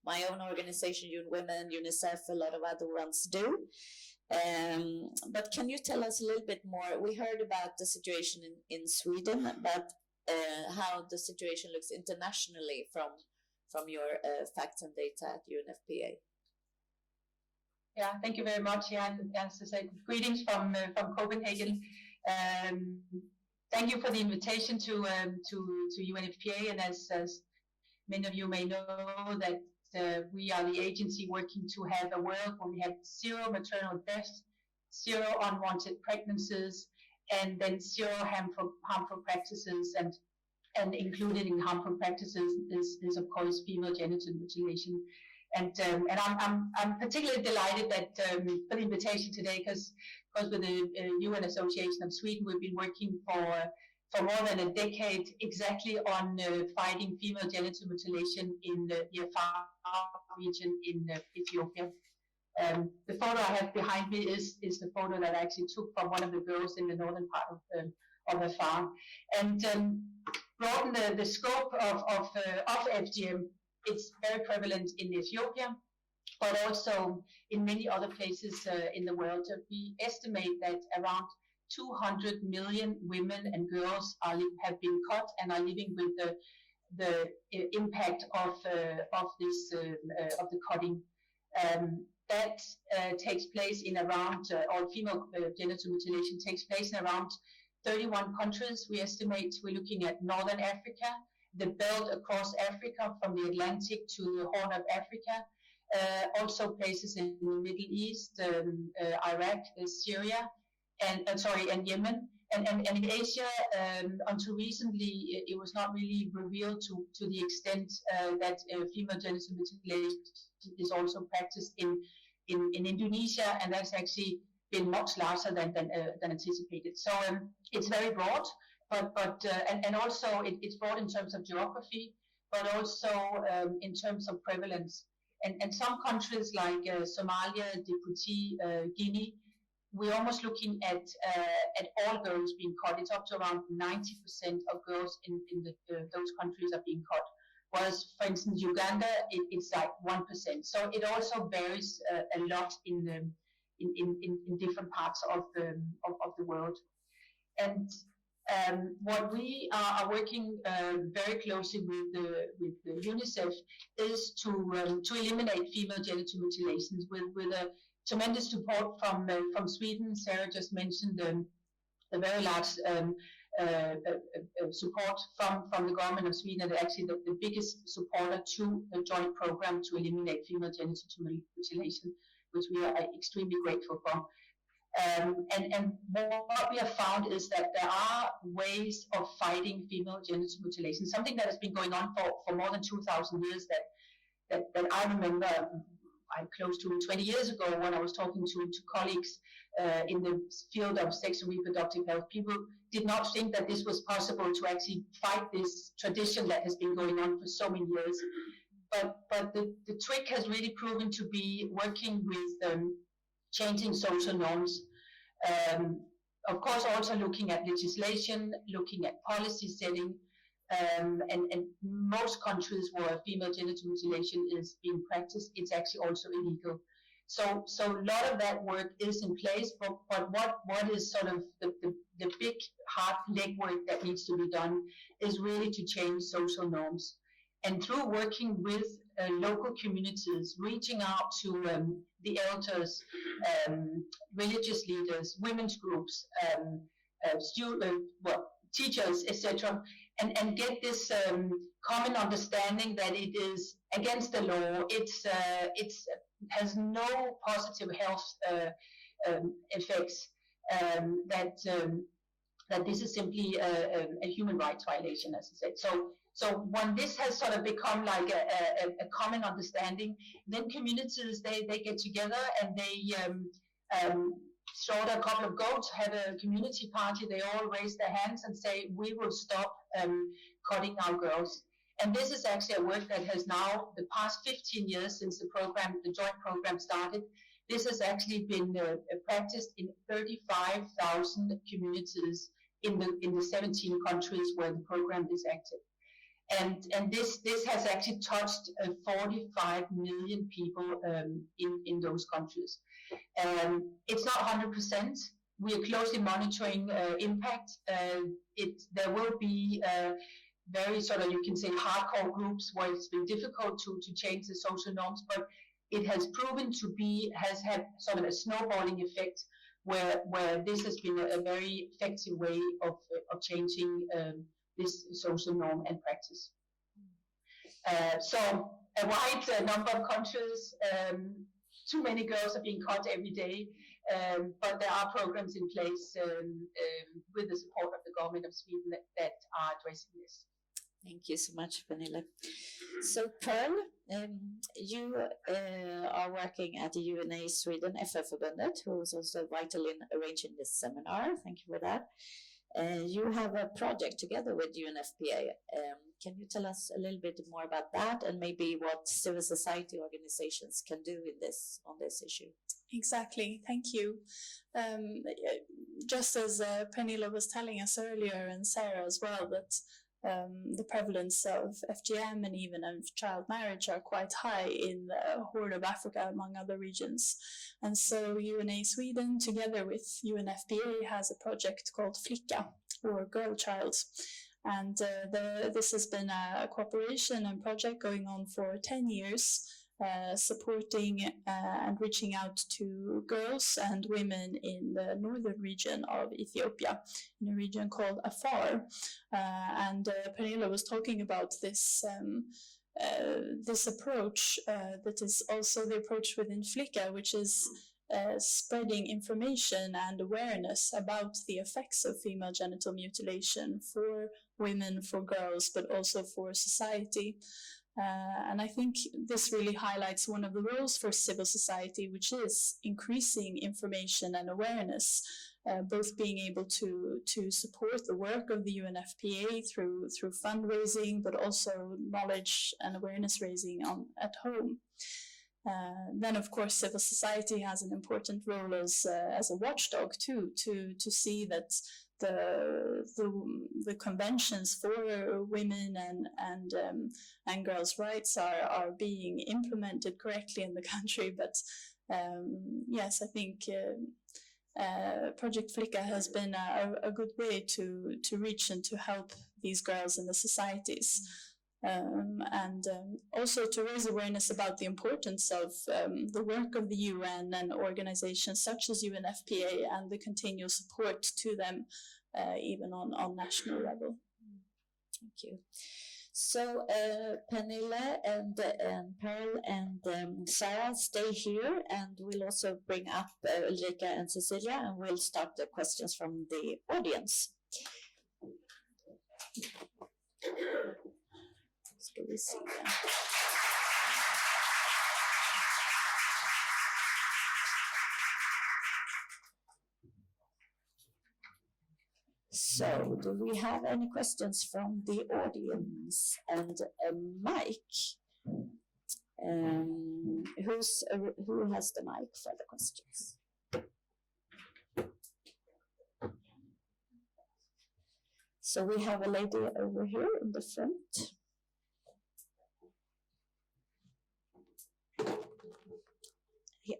my own organization, UN Women, UNICEF, a lot of other ones do. But can you tell us a little bit more? We heard about the situation in Sweden, but how the situation looks internationally from your facts and data at UNFPA. Yeah, thank you very much. Yeah, and as I said, greetings from Copenhagen. Thank you for the invitation to UNFPA, and as many of you may know, that we are the agency working to have a world where we have zero maternal deaths, zero unwanted pregnancies, and then zero harmful practices. And included in harmful practices is of course female genital mutilation. And I'm particularly delighted that for the invitation today, because with the UN Association of Sweden, we've been working for more than a decade exactly on fighting female genital mutilation in the Afar region in Ethiopia. The photo I have behind me is the photo that I actually took from one of the girls in the northern part of Afar. And broaden the scope of FGM, it's very prevalent in Ethiopia, but also in many other places in the world. We estimate that around 200 million women and girls have been caught and are living with the impact of the cutting. That takes place in around, or female genital mutilation takes place in around 31 countries. We estimate we're looking at Northern Africa, the belt across Africa from the Atlantic to the Horn of Africa, also places in the Middle East, Iraq, Syria, and Yemen. And in Asia, until recently, it was not really revealed to the extent that female genital mutilation is also practiced in Indonesia, and that's actually been much larger than anticipated. So it's very broad, but also it's broad in terms of geography, but also in terms of prevalence. And some countries like Somalia, Djibouti, Guinea, we're almost looking at all girls being caught. It's up to around 90% of girls in those countries are being caught. Whereas, for instance, Uganda, it's like 1%. So it also varies a lot in different parts of the world. And what we are working very closely with the UNICEF is to eliminate female genital mutilations with a tremendous support from Sweden. Sarah just mentioned the very large support from the government of Sweden, and actually the biggest supporter to the joint program to eliminate female genital mutilation, which we are extremely grateful for. And what we have found is that there are ways of fighting female genital mutilation, something that has been going on for more than 2,000 years that I remember close to 20 years ago when I was talking to colleagues in the field of sex and reproductive health. People did not think that this was possible to actually fight this tradition that has been going on for so many years. But the trick has really proven to be working with changing social norms. Of course, also looking at legislation, looking at policy setting, and most countries where female genital mutilation is being practiced, it's actually also illegal. So a lot of that work is in place, but what is sort of the big hard legwork that needs to be done is really to change social norms. And through working with local communities, reaching out to the elders, religious leaders, women's groups, teachers, etc., and get this common understanding that it is against the law. It has no positive health effects. That this is simply a human rights violation, as I said. So when this has sort of become like a common understanding, then communities they get together and they slaughter a couple of goats, have a community party. They all raise their hands and say, "We will stop cutting our girls." And this is actually a work that has now, the past 15 years since the joint program started, this has actually been practiced in 35,000 communities in the 17 countries where the program is active. And this has actually touched 45 million people in those countries. It's not 100%. We are closely monitoring impact. There will be very sort of, you can say, hardcore groups where it's been difficult to change the social norms, but it has proven to has had sort of a snowballing effect where this has been a very effective way of changing this social norm and practice. So a wide number of countries, too many girls are being cut every day, but there are programs in place with the support of the government of Sweden that are addressing this. Thank you so much, Pernille. So, Pearl, you are working at the UNA Sweden FN-förbundet, who was also vital in arranging this seminar. Thank you for that. You have a project together with UNFPA. Can you tell us a little bit more about that and maybe what civil society organizations can do on this issue? Exactly, thank you. Just as Pernille was telling us earlier, and Sarah as well, that the prevalence of FGM and even of child marriage are quite high in the Horn of Africa, among other regions. And so UNA Sweden, together with UNFPA, has a project called Flicka, or Girl Child. And this has been a cooperation and project going on for 10 years, supporting and reaching out to girls and women in the northern region of Ethiopia, in a region called Afar. And Pernille was talking about this approach that is also the approach within Flicka, which is spreading information and awareness about the effects of female genital mutilation for women, for girls, but also for society. And I think this really highlights one of the roles for civil society, which is increasing information and awareness, both being able to support the work of the UNFPA through fundraising, but also knowledge and awareness raising at home. Then, of course, civil society has an important role as a watchdog too, to see that the conventions for women and girls' rights are being implemented correctly in the country. But yes, I think Project Flicka has been a good way to reach and to help these girls in the societies. And also to raise awareness about the importance of the work of the UN and organizations such as UNFPA and the continual support to them even on national level. Thank you. So Pernille and Pearl and Sarah, stay here, and we'll also bring up Ulrika and Cecilia, and we'll start the questions from the audience. Ska vi se. So, do we have any questions from the audience? And a mic. Who has the mic for the questions? So we have a lady over here in the front. Here.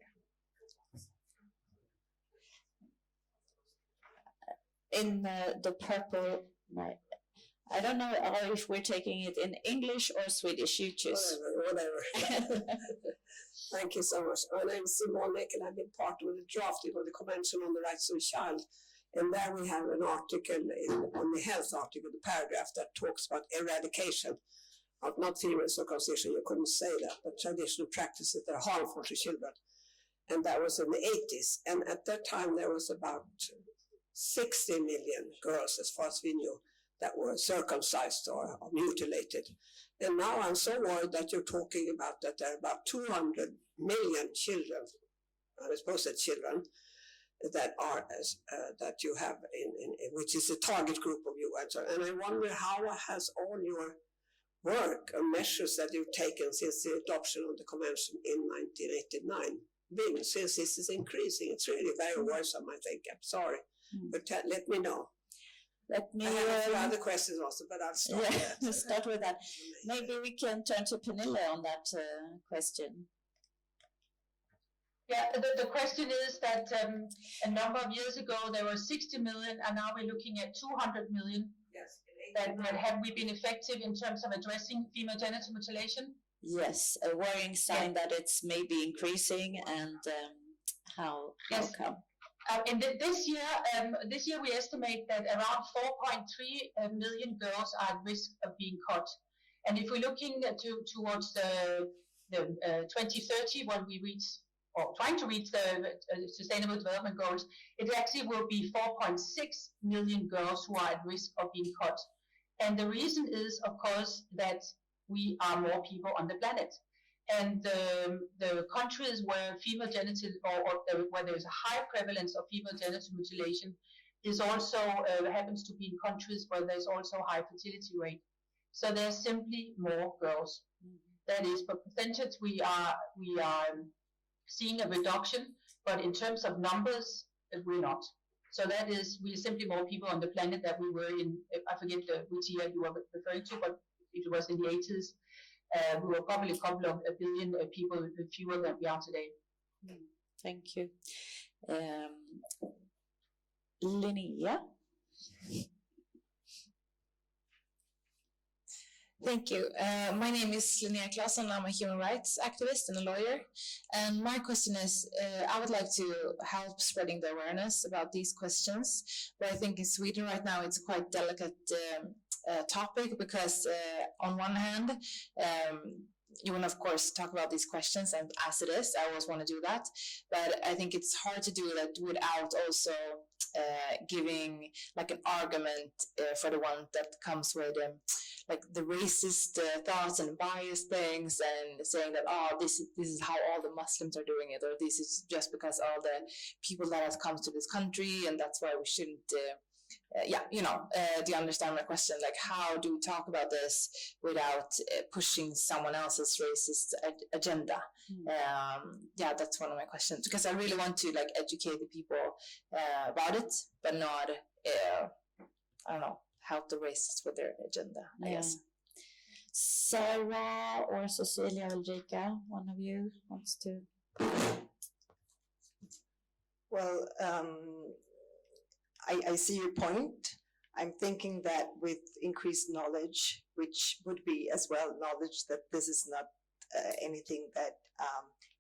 In the purple, I don't know if we're taking it in English or Swedish, you choose. Whatever. Thank you so much. My name is Simon Nick, and I've been part of the drafting of the Convention on the Rights of the Child. And there we have an article on the health article, the paragraph that talks about eradication of not female circumcision. You couldn't say that, but traditional practices that are harmful to children. And that was in the 80s. And at that time, there was about 60 million girls, as far as we knew, that were circumcised or mutilated. And now I'm so worried that you're talking about that there are about 200 million children, I suppose it's children, that are that you have in which is a target group of you. And I wonder how has all your work and measures that you've taken since the adoption of the convention in 1989 been, since this is increasing? It's really very worrisome, I think. I'm sorry, but let me know. Let me. I have a few other questions also, but I'll start with that. Let's start with that. Maybe we can turn to Pernille on that question. Yeah, the question is that a number of years ago there were 60 million, and now we're looking at 200 million. Yes. That have we been effective in terms of addressing female genital mutilation? Yes, a worrying sign that it's maybe increasing, and how come? And this year we estimate that around 4.3 million girls are at risk of being caught. And if we're looking towards the 2030, when we reach, or trying to reach the Sustainable Development Goals, it actually will be 4.6 million girls who are at risk of being caught. And the reason is, of course, that we are more people on the planet. And the countries where female genital, or where there's a high prevalence of female genital mutilation, is also happens to be in countries where there's also high fertility rate. So there's simply more girls. That is, for percentage, we are seeing a reduction, but in terms of numbers, we're not. So that is, we're simply more people on the planet than we were in, I forget which year you were referring to, but it was in the 80s. We were probably a couple of billion people fewer than we are today. Thank you. Linnea? Thank you. My name is Linnea Claesson. I'm a human rights activist and a lawyer. And my question is, I would like to help spreading the awareness about these questions. But I think in Sweden right now, it's a quite delicate topic because on one hand, you want to, of course, talk about these questions, and as it is, I always want to do that. But I think it's hard to do that without also giving like an argument for the one that comes with like the racist thoughts and biased things, and saying that, oh, this is how all the Muslims are doing it, or this is just because all the people that have come to this country, and that's why we shouldn't. Do you understand my question? Like, how do we talk about this without pushing someone else's racist agenda? That's one of my questions, because I really want to like educate the people about it, but not, help the racists with their agenda, I guess. Sarah or Cecilia, Ulrika, one of you wants to? Well, I see your point. I'm thinking that with increased knowledge, which would be as well knowledge that this is not anything that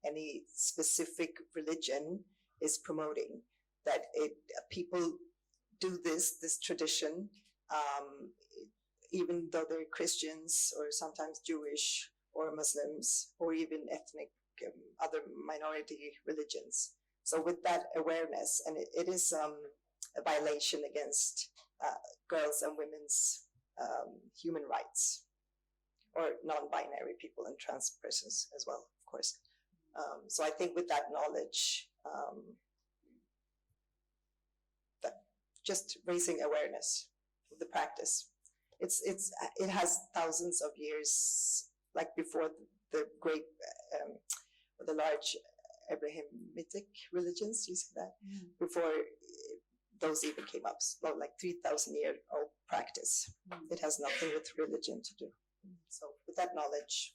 any specific religion is promoting, that people do this tradition, even though they're Christians or sometimes Jewish or Muslims or even ethnic other minority religions. So with that awareness, and it is a violation against girls and women's human rights, or non-binary people and trans persons as well, of course. So I think with that knowledge, that just raising awareness of the practice. It has thousands of years, like before the great, the large Abrahamic religions, you see that? Before those even came up, so like 3,000-year-old practice. It has nothing with religion to do. So with that knowledge,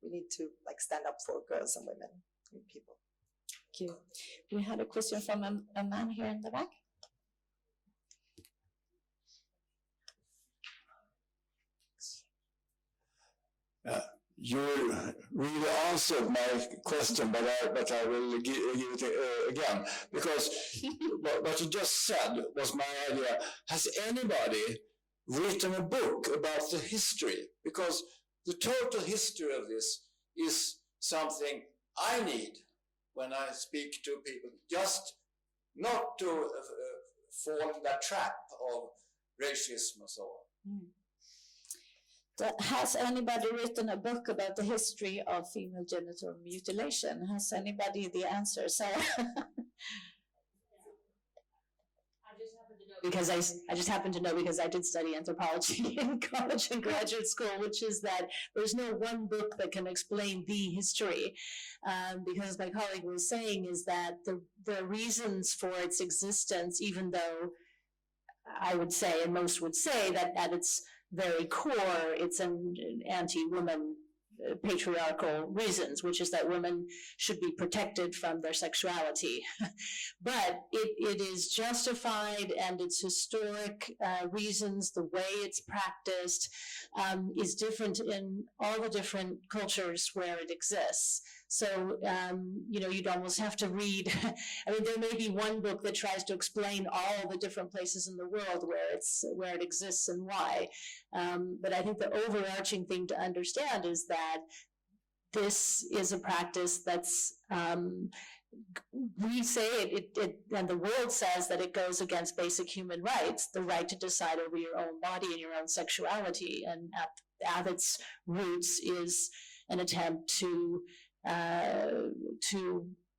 we need to like stand up for girls and women and people. Thank you. We had a question from a man here in the back. You really answered my question, but I will give it again, because what you just said was my idea. Has anybody written a book about the history? Because the total history of this is something I need when I speak to people, just not to fall in that trap of racism and so on. Has anybody written a book about the history of female genital mutilation? Has anybody the answer? Sarah? Because I just happen to know because I did study anthropology in college and graduate school, which is that there's no one book that can explain the history. Because my colleague was saying is that the reasons for its existence, even though I would say, and most would say, that at its very core, it's an anti-woman patriarchal reasons, which is that women should be protected from their sexuality. But it is justified, and its historic reasons, the way it's practiced, is different in all the different cultures where it exists. So, you'd almost have to read, I mean, there may be one book that tries to explain all the different places in the world where it exists and why. But I think the overarching thing to understand is that this is a practice that's, we say it, and the world says that it goes against basic human rights, the right to decide over your own body and your own sexuality. And at its roots is an attempt to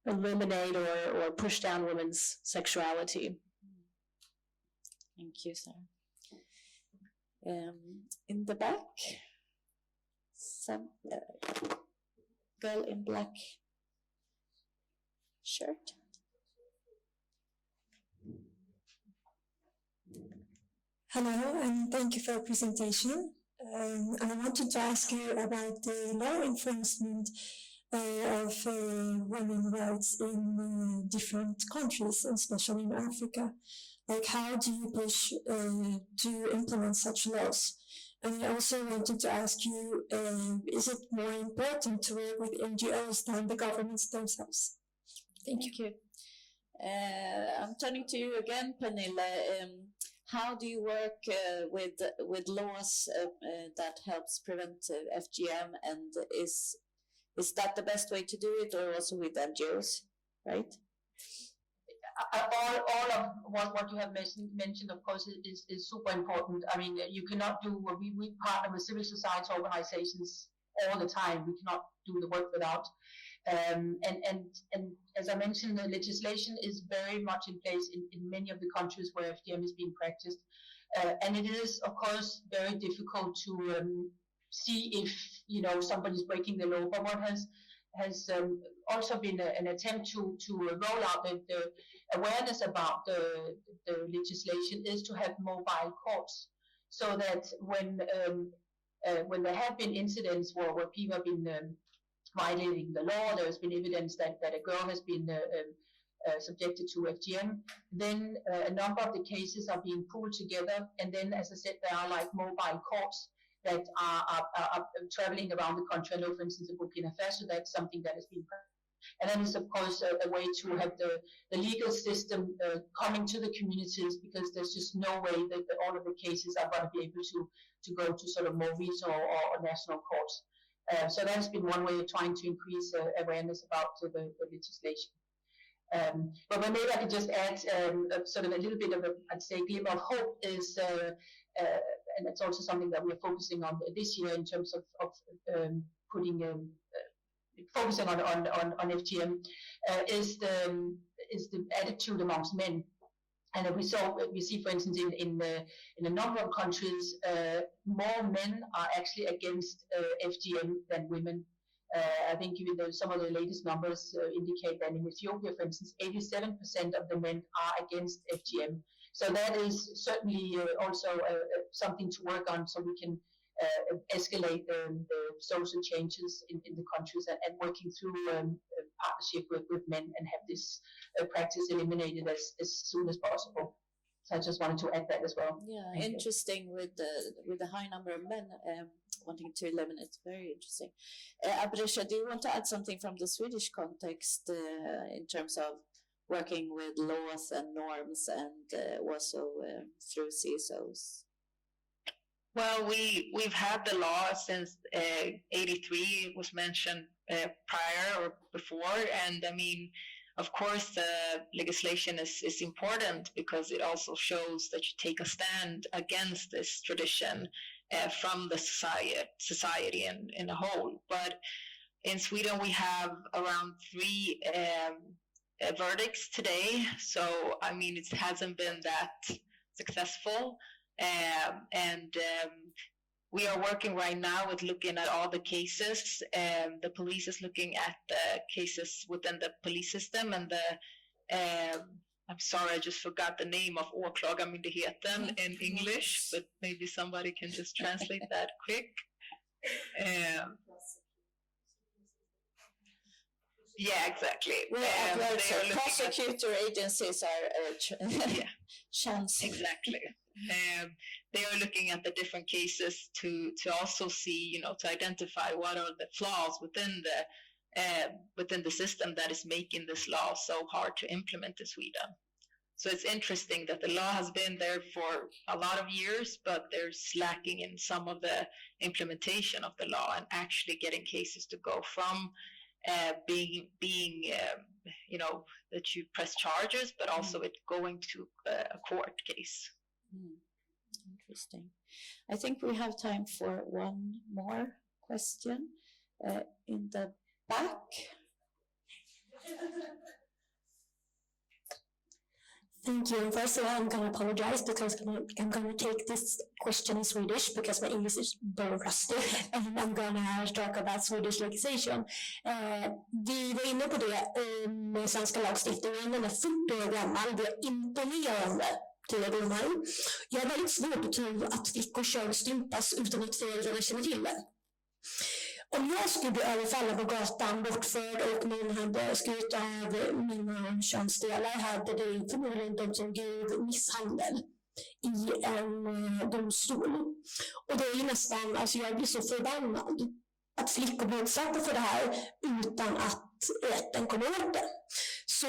eliminate or push down women's sexuality. Thank you, Sarah. In the back, some girl in black shirt. Hello, and thank you for your presentation. I wanted to ask you about the law enforcement of women's rights in different countries, especially in Africa. Like, how do you push to implement such laws? And I also wanted to ask you, is it more important to work with NGOs than the governments themselves? Thank you. I'm turning to you again, Pernille. How do you work with laws that helps prevent FGM, and is that the best way to do it, or also with NGOs, right? All of what you have mentioned, of course, is super important. I mean, you cannot do what we partner with civil society organizations all the time. We cannot do the work without. And as I mentioned, the legislation is very much in place in many of the countries where FGM is being practiced. And it is, of course, very difficult to see if, somebody's breaking the law. But what has also been an attempt to roll out the awareness about the legislation is to have mobile courts, so that when there have been incidents where people have been violating the law, there has been evidence that a girl has been subjected to FGM, then a number of the cases are being pulled together, and then, as I said, there are like mobile courts that are traveling around the country. I know, for instance, in Burkina Faso, that's something that has been And then it's, of course, a way to have the legal system coming to the communities, because there's just no way that all of the cases are going to be able to go to sort of more regional or national courts. So that's been one way of trying to increase awareness about the legislation. But maybe I could just add sort of a little bit of I'd say, glimmer of hope is, and it's also something that we're focusing on this year in terms of focusing on FGM, is the attitude amongst men. And we see, for instance, in a number of countries, more men are actually against FGM than women. I think even some of the latest numbers indicate that in Ethiopia, for instance, 87% of the men are against FGM. So that is certainly also something to work on, so we can escalate the social changes in the countries, and working through partnership with men, and have this practice eliminated as soon as possible. So I just wanted to add that as well. Yeah, interesting with the high number of men wanting to eliminate. It's very interesting. Arbresha, do you want to add something from the Swedish context in terms of working with laws and norms, and also through CSOs? Well, we've had the law since 83. It was mentioned prior or before, and I mean, of course, legislation is important, because it also shows that you take a stand against this tradition from the society in a whole. But in Sweden, we have around 3 verdicts today, so I mean, it hasn't been that successful. And we are working right now with looking at all the cases. The police is looking at the cases within the police system, and I'm sorry, I just forgot the name of åklagarmyndigheten in English, but maybe somebody can just translate that quick. Yeah, exactly. Prosecutor agencies are chancing. Exactly. They are looking at the different cases to also see, to identify what are the flaws within the system that is making this law so hard to implement in Sweden. So it's interesting that the law has been there for a lot of years, but there's lacking in some of the implementation of the law, and actually getting cases to go from being that you press charges, but also it going to a court case. Interesting. I think we have time for one more question in the back. Thank you. First of all, I'm going to apologize because I'm going to take this question in Swedish because my English is very rusty, and I'm going to talk about Swedish legislation. Vi var inne på det med svenska lagstiftningen. Den är 40 år gammal. Det är imponerande. Jag har väldigt svårt att tro att flickor könsstympas utan att föräldrarna känner till det. Om jag skulle bli överfallen på gatan, bortförd, och någon hade skurit av mina könsdelar, hade det förmodligen dömts som grov misshandel i en domstol. Och det är ju nästan, alltså jag blir så förbannad att flickor blir utsatta för det här utan att rätten kommer åt det. Så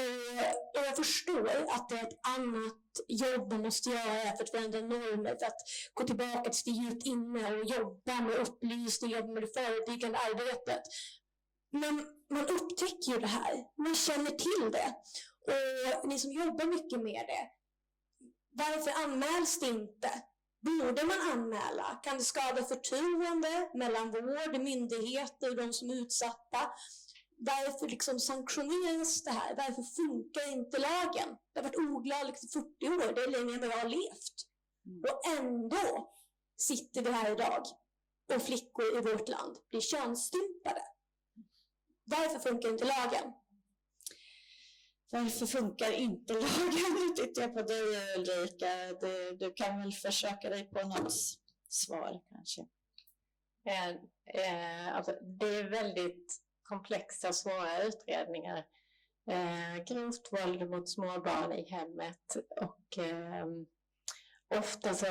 jag förstår att det är ett annat jobb man måste göra för att förändra normer, för att gå tillbaka till djupt inne och jobba med upplysning, jobba med det förebyggande arbetet. Men man upptäcker ju det här, man känner till det. Och ni som jobbar mycket med det, varför anmäls det inte? Borde man anmäla? Kan det skada förtroende mellan vård, myndigheter och de som är utsatta? Varför sanktioneras det här? Varför funkar inte lagen? Det har varit olagligt i 40 år, det är längre än vad jag har levt. Och ändå sitter vi här idag och flickor i vårt land blir könsstympade. Varför funkar inte lagen? Varför funkar inte lagen? Nu tittar jag på dig, Ulrika. Du kan väl försöka dig på något svar kanske. Alltså, det är väldigt komplexa och svåra utredningar. Grovt våld mot småbarn i hemmet, och ofta så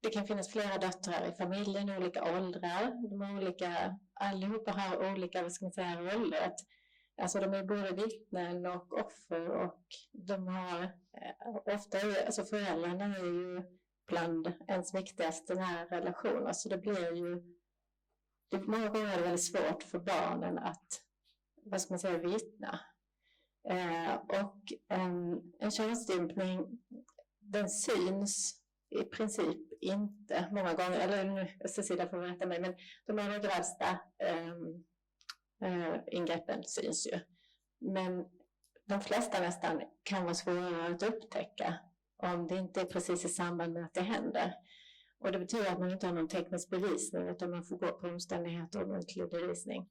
det kan finnas flera döttrar i familjen i olika åldrar. De har olika allihopa har olika, vad ska man säga, roller. Alltså de är både vittnen och offer, och de har ofta, alltså föräldrarna är ju bland ens viktigaste nära relationer, så det blir ju, många gånger är det väldigt svårt för barnen att, vad ska man säga, vittna. Och en könsstympning, den syns i princip inte många gånger, eller nu Cecilia får rätta mig, men de allra grövsta ingreppen syns ju. Men de flesta nästan kan vara svårare att upptäcka om det inte är precis i samband med att det händer. Och det betyder att man inte har någon teknisk bevisning, utan man får gå på omständigheter och muntlig bevisning.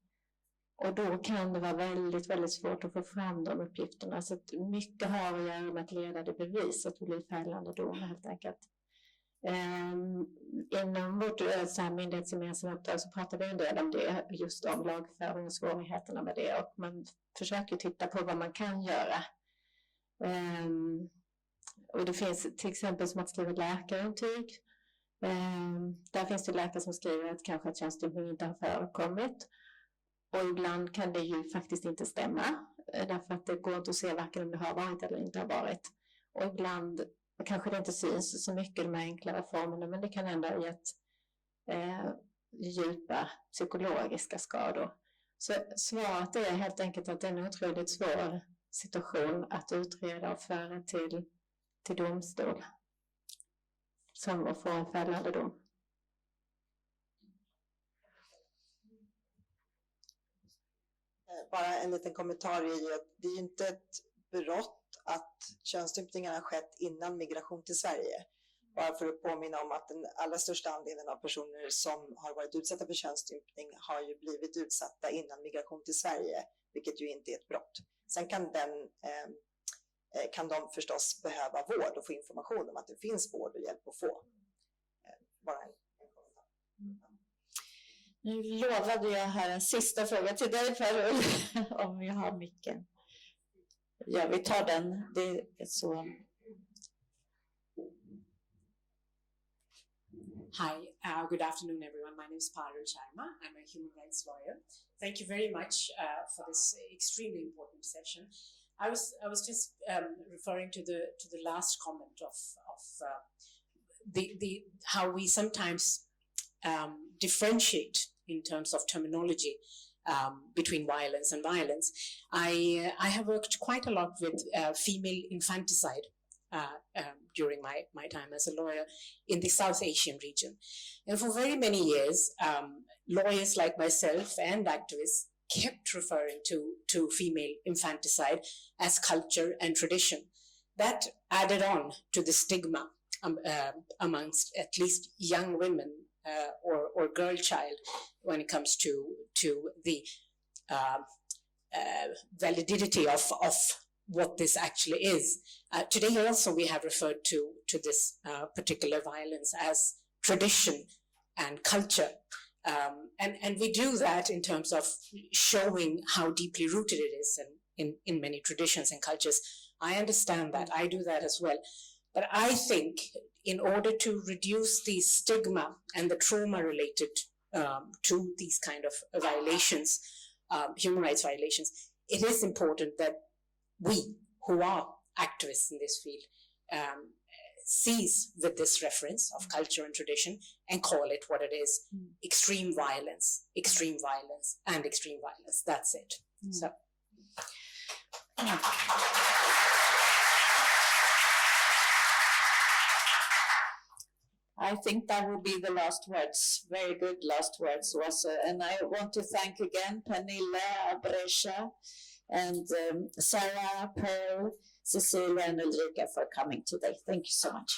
Och då kan det vara väldigt, väldigt svårt att få fram de uppgifterna. Så att mycket har att göra med att leda det bevis, att det blir fällande dom helt enkelt. Inom vårt myndighetsgemensamma uppdrag så pratar vi en del om det, just om lagföring och svårigheterna med det, och man försöker titta på vad man kan göra. Och det finns till exempel som att skriva läkarintyg. Där finns det läkare som skriver att kanske att könsstympning inte har förekommit, och ibland kan det ju faktiskt inte stämma, därför att det går inte att se varken om det har varit eller inte har varit, och ibland kanske det inte syns så mycket de enklare formerna, men det kan ändå ha gett djupa psykologiska skador. Så svaret är helt enkelt att det är en otroligt svår situation att utreda och föra till domstol, som att få en fällande dom. Bara en liten kommentar är ju att det är inte ett brott att könsstympningarna har skett innan migration till Sverige. Bara för att påminna om att den allra största andelen av personer som har varit utsatta för könsstympning har ju blivit utsatta innan migration till Sverige, vilket ju inte är ett brott. Sen kan de förstås behöva vård och få information om att det finns vård och hjälp att få. Bara en kommentar. Nu lovade jag här en sista fråga till dig, Per, om vi har micken. Ja, vi tar den. Det är så. Hi, good afternoon, everyone. My name is Pernille Fenger. I'm a human rights lawyer. Thank you very much for this extremely important session. I was just referring to the last comment of the how we sometimes differentiate in terms of terminology between violence and violence. I have worked quite a lot with female infanticide during my time as a lawyer in the South Asian region. And for very many years, lawyers like myself and activists kept referring to female infanticide as culture and tradition. That added on to the stigma amongst at least young women or girl child when it comes to the validity of what this actually is. Today also we have referred to this particular violence as tradition and culture. And we do that in terms of showing how deeply rooted it is in many traditions and cultures. I understand that. I do that as well. But I think in order to reduce the stigma and the trauma related to these kind of violations, human rights violations, it is important that we who are activists in this field cease with this reference of culture and tradition and call it what it is: extreme violence, and extreme violence. That's it. So. I think that will be the last words. Very good last words, Åsa. And I want to thank again Pernille, Arbresha, and Sarah, Pearl, Cecilia, and Ulrika for coming today. Thank you so much.